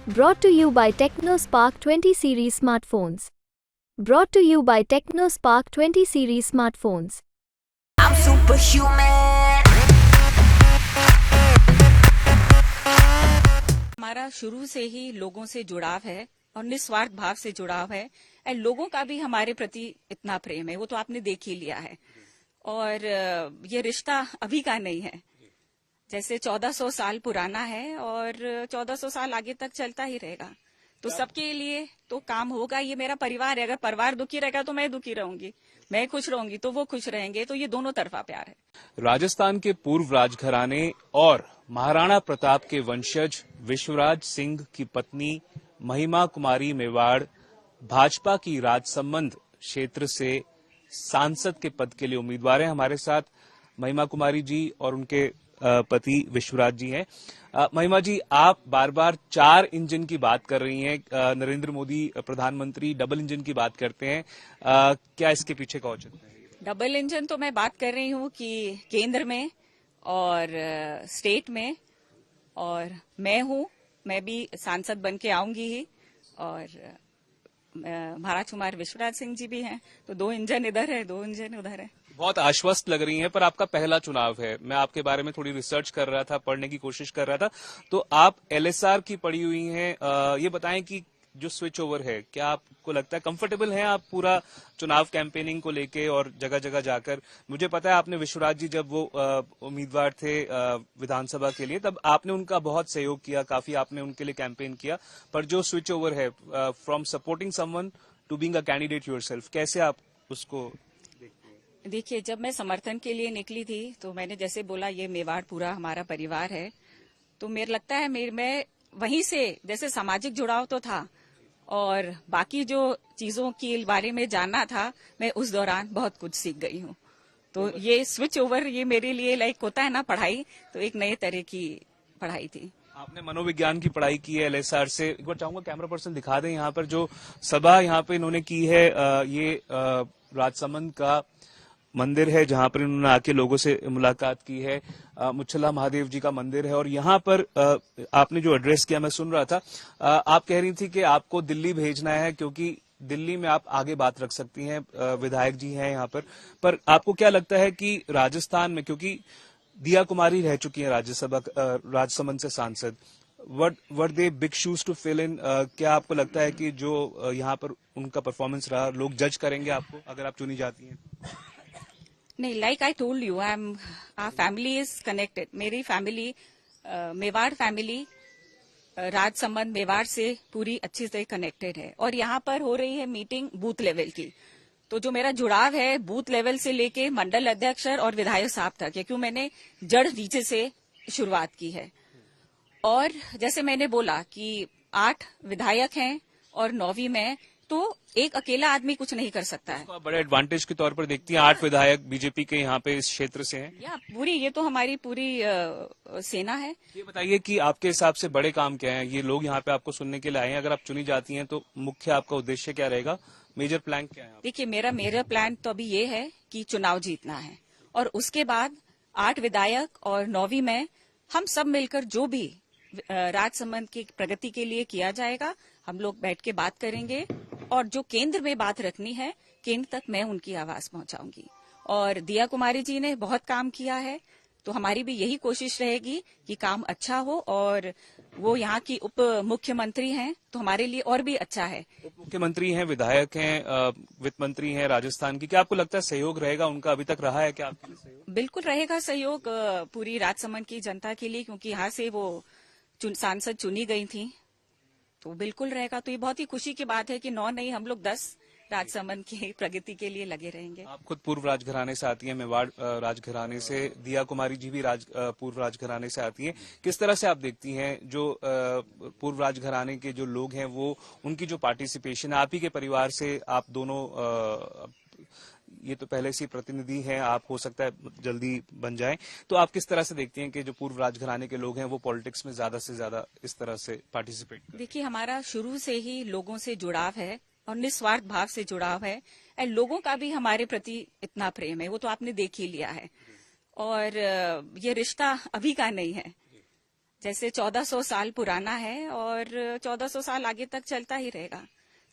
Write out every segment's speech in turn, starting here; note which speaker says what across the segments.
Speaker 1: Brought to you by TechnoSpark 20 series smartphones. Brought to you by TechnoSpark 20 series smartphones.
Speaker 2: I'm superhuman.
Speaker 3: हमारा शुरू से ही लोगों से जुड़ाव है और निस्वार्थ भाव से जुड़ाव है और लोगों का भी हमारे प्रति इतना प्रेम है, वो तो आपने देख ही लिया है। और ये रिश्ता अभी का नहीं है, जैसे 1400 साल पुराना है और 1400 साल आगे तक चलता ही रहेगा। तो सबके लिए तो काम होगा। ये मेरा परिवार है, अगर परिवार दुखी रहेगा तो मैं दुखी रहूंगी, मैं खुश रहूंगी तो वो खुश रहेंगे। तो ये दोनों तरफा प्यार है।
Speaker 4: राजस्थान के पूर्व राजघराने और महाराणा प्रताप के वंशज विश्वराज सिंह की पत्नी महिमा कुमारी मेवाड़ भाजपा की राजसमंद क्षेत्र से सांसद के पद के लिए उम्मीदवार हैं। हमारे साथ महिमा कुमारी जी और उनके पति विश्वराज जी हैं। महिमा जी, आप बार बार 4 इंजन की बात कर रही हैं। नरेंद्र मोदी प्रधानमंत्री डबल इंजन की बात करते हैं। क्या इसके पीछे का औचित्य है?
Speaker 3: डबल इंजन तो मैं बात कर रही हूँ कि केंद्र में और स्टेट में, और मैं भी सांसद बन के आऊंगी ही, और महाराज कुमार विश्वराज सिंह जी भी हैं। तो 2 इंजन इधर है, 2 इंजन उधर है।
Speaker 4: बहुत आश्वस्त लग रही हैं, पर आपका पहला चुनाव है। मैं आपके बारे में थोड़ी रिसर्च कर रहा था, पढ़ने की कोशिश कर रहा था, तो आप एलएसआर की पढ़ी हुई हैं। ये बताएं कि जो स्विच ओवर है, क्या आपको लगता है कंफर्टेबल हैं आप पूरा चुनाव कैंपेनिंग को लेके और जगह जगह जाकर? मुझे पता है आपने विश्वराज जी जब वो उम्मीदवार थे विधानसभा के लिए, तब आपने उनका बहुत सहयोग किया, काफी आपने उनके लिए कैंपेन किया। पर जो स्विच ओवर है from supporting someone to being a candidate yourself, कैसे आप उसको?
Speaker 3: देखिए, जब मैं समर्थन के लिए निकली थी तो मैंने जैसे बोला ये मेवाड़ पूरा हमारा परिवार है। तो मेरे लगता है मैं वहीं से जैसे सामाजिक जुड़ाव तो था, और बाकी जो चीजों के बारे में जानना था मैं उस दौरान बहुत कुछ सीख गई हूँ। तो ये स्विच ओवर ये मेरे लिए लाइक होता है ना पढ़ाई, तो एक नए तरह की पढ़ाई थी।
Speaker 4: आपने मनोविज्ञान की पढ़ाई की है एलएसआर से। एक बार चाहूंगा कैमरा पर्सन दिखा दें यहाँ पर जो सभा यहाँ पे इन्होंने की है। ये राजसमंद का मंदिर है जहां पर इन्होंने आके लोगों से मुलाकात की है। मुच्छला महादेव जी का मंदिर है और यहाँ पर आपने जो एड्रेस किया मैं सुन रहा था। आप कह रही थी कि आपको दिल्ली भेजना है क्योंकि दिल्ली में आप आगे बात रख सकती हैं, विधायक जी हैं यहाँ पर आपको क्या लगता है कि राजस्थान में, क्योंकि दिया कुमारी रह चुकी है राज्यसभा राजसमंद से सांसद, were they big shoes to fill in? क्या आपको लगता है कि जो यहाँ पर उनका परफॉर्मेंस रहा, लोग जज करेंगे आपको अगर आप चुनी जाती हैं?
Speaker 3: नहीं, like I told you, our family is connected. मेरी फैमिली मेवाड़ फैमिली राजसमंद मेवाड़ से पूरी अच्छी से कनेक्टेड है, और यहाँ पर हो रही है मीटिंग बूथ लेवल की। तो जो मेरा जुड़ाव है बूथ लेवल से लेके मंडल अध्यक्ष और विधायक साहब तक है, क्यों मैंने जड़ नीचे से शुरुआत की है। और जैसे मैंने बोला कि 8 विधायक हैं और 9वीं में, तो एक अकेला आदमी कुछ नहीं कर सकता है।
Speaker 4: तो बड़े एडवांटेज के तौर पर देखती हैं 8 विधायक बीजेपी के यहाँ पे इस क्षेत्र से हैं?
Speaker 3: या पूरी, ये तो हमारी पूरी सेना है।
Speaker 4: ये बताइए कि आपके हिसाब से बड़े काम क्या हैं? ये लोग यहाँ पे आपको सुनने के लिए आए हैं। अगर आप चुनी जाती हैं तो मुख्य आपका उद्देश्य क्या रहेगा? मेजर प्लान क्या है?
Speaker 3: देखिए, मेरा प्लान तो अभी ये है कि चुनाव जीतना है, और उसके बाद 8 विधायक और 9वीं में हम सब मिलकर जो भी राजसमंद की प्रगति के लिए किया जाएगा, हम लोग बैठ के बात करेंगे, और जो केंद्र में बात रखनी है केंद्र तक मैं उनकी आवाज पहुंचाऊंगी। और दिया कुमारी जी ने बहुत काम किया है, तो हमारी भी यही कोशिश रहेगी कि काम अच्छा हो, और वो यहाँ की उप मुख्यमंत्री हैं तो हमारे लिए और भी अच्छा है।
Speaker 4: उप मुख्यमंत्री हैं, विधायक हैं, वित्त मंत्री हैं राजस्थान की। क्या आपको लगता है सहयोग रहेगा उनका? अभी तक रहा है क्या आपके लिए सहयोग?
Speaker 3: बिल्कुल रहेगा सहयोग पूरी राजसमंद की जनता के लिए, क्योंकि यहाँ से वो सांसद चुनी गई थी, तो बिल्कुल रहेगा। तो ये बहुत ही खुशी की बात है कि 9 नहीं, हम लोग 10 राजसमंद की प्रगति के लिए लगे रहेंगे।
Speaker 4: आप खुद पूर्व राजघराने से आती हैं, मेवाड़ राजघराने से। दिया कुमारी जी भी पूर्व राजघराने से आती हैं। किस तरह से आप देखती हैं जो पूर्व राजघराने के जो लोग हैं, वो उनकी जो पार्टिसिपेशन है? आप ही के परिवार से आप दोनों, ये तो पहले से प्रतिनिधि हैं, आप हो सकता है जल्दी बन जाएं, तो आप किस तरह से देखती हैं कि जो पूर्व राजघराने के लोग हैं वो पॉलिटिक्स में ज्यादा से ज्यादा इस तरह से पार्टिसिपेट करें?
Speaker 3: देखिए, हमारा शुरू से ही लोगों से जुड़ाव है और निस्वार्थ भाव से जुड़ाव है, और लोगों का भी हमारे प्रति इतना प्रेम है, वो तो आपने देख ही लिया है। और ये रिश्ता अभी का नहीं है, जैसे 1400 साल पुराना है और 1400 साल आगे तक चलता ही रहेगा।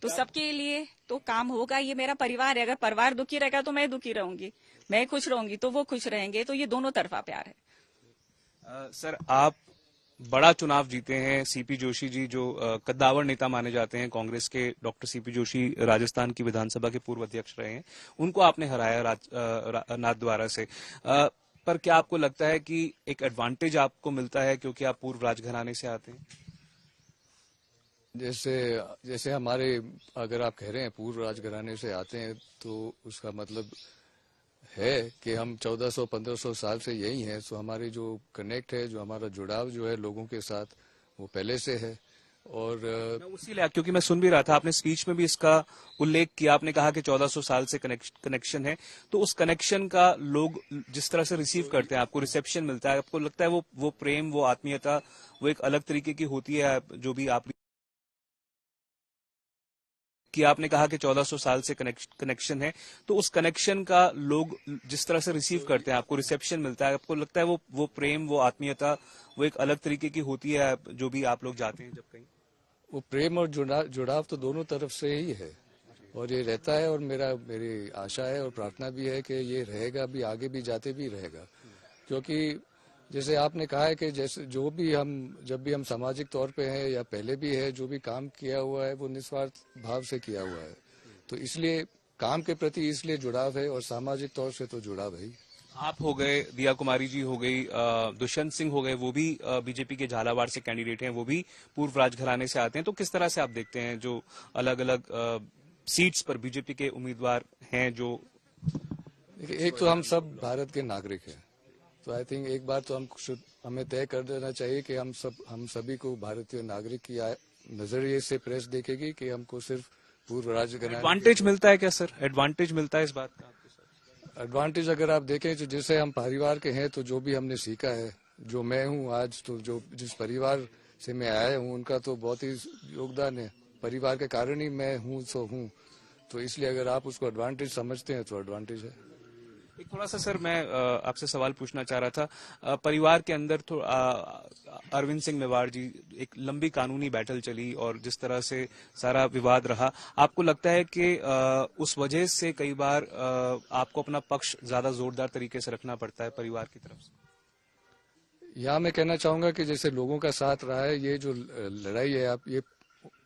Speaker 3: तो सबके लिए तो काम होगा। ये मेरा परिवार है, अगर परिवार दुखी रहेगा तो मैं दुखी रहूंगी, मैं खुश रहूंगी तो वो खुश रहेंगे। तो ये दोनों तरफा प्यार है।
Speaker 4: सर, आप बड़ा चुनाव जीते हैं। सीपी जोशी जी जो कद्दावर नेता माने जाते हैं कांग्रेस के, डॉक्टर सीपी जोशी राजस्थान की विधानसभा के पूर्व अध्यक्ष रहे हैं, उनको आपने हराया नाथद्वारा से। पर क्या आपको लगता है कि एक एडवांटेज आपको मिलता है क्योंकि आप पूर्व राजघराने से आते हैं?
Speaker 5: जैसे जैसे हमारे, अगर आप कह रहे हैं पूर्व राजघराने से आते हैं, तो उसका मतलब है कि हम 1400-1500 साल से यही हैं। तो हमारी जो कनेक्ट है, जो हमारा जुड़ाव जो है लोगों के साथ, वो पहले से है। और
Speaker 4: मैं उसी लिए, क्योंकि मैं सुन भी रहा था, आपने स्पीच में भी इसका उल्लेख किया, आपने कहा कि 1400 साल से कनेक्शन है। तो उस कनेक्शन का लोग जिस तरह से रिसीव करते हैं, आपको रिसेप्शन मिलता है, आपको लगता है वो प्रेम, वो आत्मीयता, वो एक अलग तरीके की होती है? जो भी आप कि आपने कहा कि 1400 साल से कनेक्शन है, तो उस कनेक्शन का लोग जिस तरह से रिसीव करते हैं, आपको रिसेप्शन मिलता है, आपको लगता है वो प्रेम, वो आत्मीयता, वो एक अलग तरीके की होती है जो भी आप लोग जाते हैं जब कहीं?
Speaker 5: वो प्रेम और जुड़ाव तो दोनों तरफ से ही है, और ये रहता है। और मेरी आशा है और प्रार्थना भी है कि ये रहेगा भी, आगे भी जाते भी रहेगा। क्योंकि जैसे आपने कहा है कि जैसे जब भी हम सामाजिक तौर पे हैं या पहले भी है, जो भी काम किया हुआ है वो निस्वार्थ भाव से किया हुआ है। तो इसलिए काम के प्रति इसलिए जुड़ाव है, और सामाजिक तौर से तो जुड़ाव है ही।
Speaker 4: आप हो गए, दिया कुमारी जी हो गई, दुष्यंत सिंह हो गए, वो भी बीजेपी के झालावाड़ से कैंडिडेट हैं, वो भी पूर्व राजघराने से आते हैं। तो किस तरह से आप देखते हैं जो अलग अलग सीट्स पर बीजेपी के उम्मीदवार हैं? जो
Speaker 5: एक तो हम सब भारत के नागरिक हैं, तो आई थिंक एक बार तो हमें तय कर देना चाहिए कि हम सभी को भारतीय नागरिक की नजरिए से प्रेस देखेगी कि हमको सिर्फ पूर्व राजघराने।
Speaker 4: एडवांटेज मिलता है क्या सर? एडवांटेज मिलता है इस बात का?
Speaker 5: एडवांटेज अगर आप देखें तो जैसे हम परिवार के हैं, तो जो भी हमने सीखा है, जो मैं हूँ आज, तो जिस परिवार से मैं आया हूँ उनका तो बहुत ही योगदान है। परिवार के कारण ही मैं हूँ सो हूँ। तो इसलिए अगर आप उसको एडवांटेज समझते हैं तो एडवांटेज है।
Speaker 4: एक थोड़ा सा सर मैं आपसे सवाल पूछना चाह रहा था। परिवार के अंदर अरविंद सिंह मेवाड़ जी, एक लंबी कानूनी बैटल चली और जिस तरह से सारा विवाद रहा, आपको लगता है कि उस वजह से कई बार आपको अपना पक्ष ज्यादा जोरदार तरीके से रखना पड़ता है परिवार की तरफ से?
Speaker 5: यहाँ मैं कहना चाहूंगा कि जैसे लोगों का साथ रहा है, ये जो लड़ाई है, ये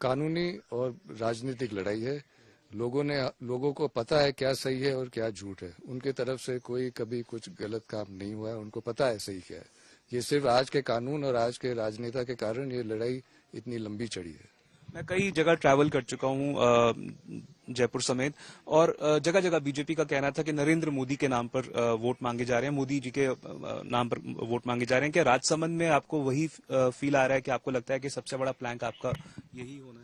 Speaker 5: कानूनी और राजनीतिक लड़ाई है। लोगों को पता है क्या सही है और क्या झूठ है। उनके तरफ से कोई कभी कुछ गलत काम नहीं हुआ है, उनको पता है सही क्या है। ये सिर्फ आज के कानून और आज के राजनेता के कारण ये लड़ाई इतनी लंबी चढ़ी है।
Speaker 4: मैं कई जगह ट्रैवल कर चुका हूँ, जयपुर समेत, और जगह जगह बीजेपी का कहना था कि नरेंद्र मोदी के नाम पर वोट मांगे जा रहे हैं, मोदी जी के नाम पर वोट मांगे जा रहे हैं। क्या राजसमंद में आपको वही फील आ रहा है कि आपको लगता है कि सबसे बड़ा प्लैंक आपका यही होना है?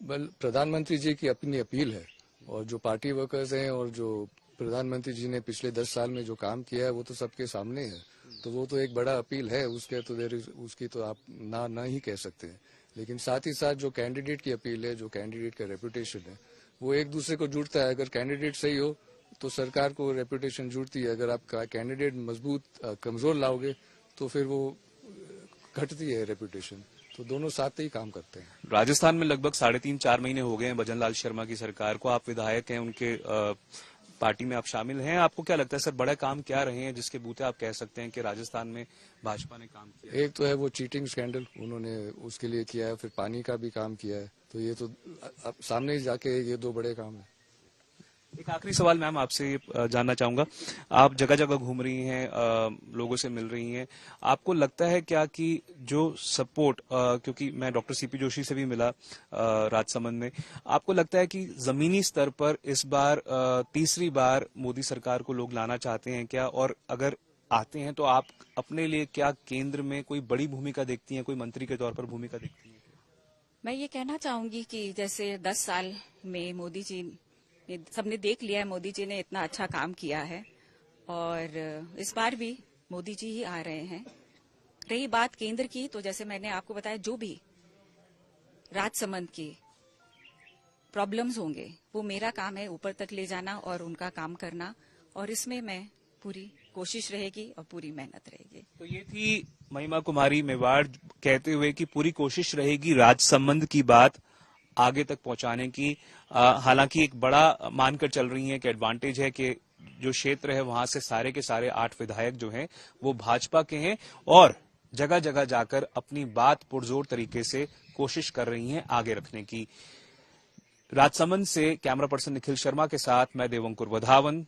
Speaker 5: प्रधानमंत्री जी की अपनी अपील है, और जो पार्टी वर्कर्स हैं और जो प्रधानमंत्री जी ने पिछले 10 साल में जो काम किया है वो तो सबके सामने है। तो वो तो एक बड़ा अपील है, उसकी तो आप ना ही कह सकते हैं। लेकिन साथ ही साथ जो कैंडिडेट की अपील है, जो कैंडिडेट का रेपुटेशन है, वो एक दूसरे को जुड़ता है। अगर कैंडिडेट सही हो तो सरकार को रेपुटेशन जुड़ती है। अगर आप कैंडिडेट मजबूत कमजोर लाओगे तो फिर वो घटती है रेपुटेशन। तो दोनों साथ ही काम करते हैं।
Speaker 4: राजस्थान में लगभग 3.5-4 महीने हो गए हैं भजनलाल शर्मा की सरकार को। आप विधायक हैं, उनके पार्टी में आप शामिल हैं। आपको क्या लगता है सर, बड़े काम क्या रहे हैं जिसके बूते आप कह सकते हैं कि राजस्थान में भाजपा ने काम किया?
Speaker 5: एक तो है वो चीटिंग स्कैंडल, उन्होंने उसके लिए किया है। फिर पानी का भी काम किया है। तो ये तो सामने ही जाके ये 2 बड़े काम है।
Speaker 4: एक आखिरी सवाल मैम आपसे जानना चाहूंगा, आप जगह जगह घूम रही हैं, लोगों से मिल रही हैं, आपको लगता है क्या कि जो सपोर्ट, क्योंकि मैं डॉक्टर सीपी जोशी से भी मिला राजसमंद में, आपको लगता है कि जमीनी स्तर पर इस बार तीसरी बार मोदी सरकार को लोग लाना चाहते हैं क्या? और अगर आते हैं तो आप अपने लिए क्या केंद्र में कोई बड़ी भूमिका देखती हैं, कोई मंत्री के तौर पर भूमिका देखती हैं?
Speaker 3: मैं ये कहना चाहूंगी कि जैसे 10 साल में मोदी जी सबने देख लिया है, मोदी जी ने इतना अच्छा काम किया है, और इस बार भी मोदी जी ही आ रहे हैं। रही बात केंद्र की, तो जैसे मैंने आपको बताया, जो भी राजसमंद की प्रॉब्लम्स होंगे वो मेरा काम है ऊपर तक ले जाना और उनका काम करना, और इसमें मैं पूरी कोशिश रहेगी और पूरी मेहनत रहेगी।
Speaker 4: तो ये थी महिमा कुमारी मेवाड़ कहते हुए कि पूरी कोशिश रहेगी राजसमंद की बात आगे तक पहुंचाने की। हालांकि एक बड़ा मानकर चल रही है कि एडवांटेज है कि जो क्षेत्र है वहां से सारे के सारे 8 विधायक जो हैं वो भाजपा के हैं और जगह जगह जाकर अपनी बात पुरजोर तरीके से कोशिश कर रही हैं आगे रखने की। राजसमंद से कैमरा पर्सन निखिल शर्मा के साथ मैं देवंकुर वधावन।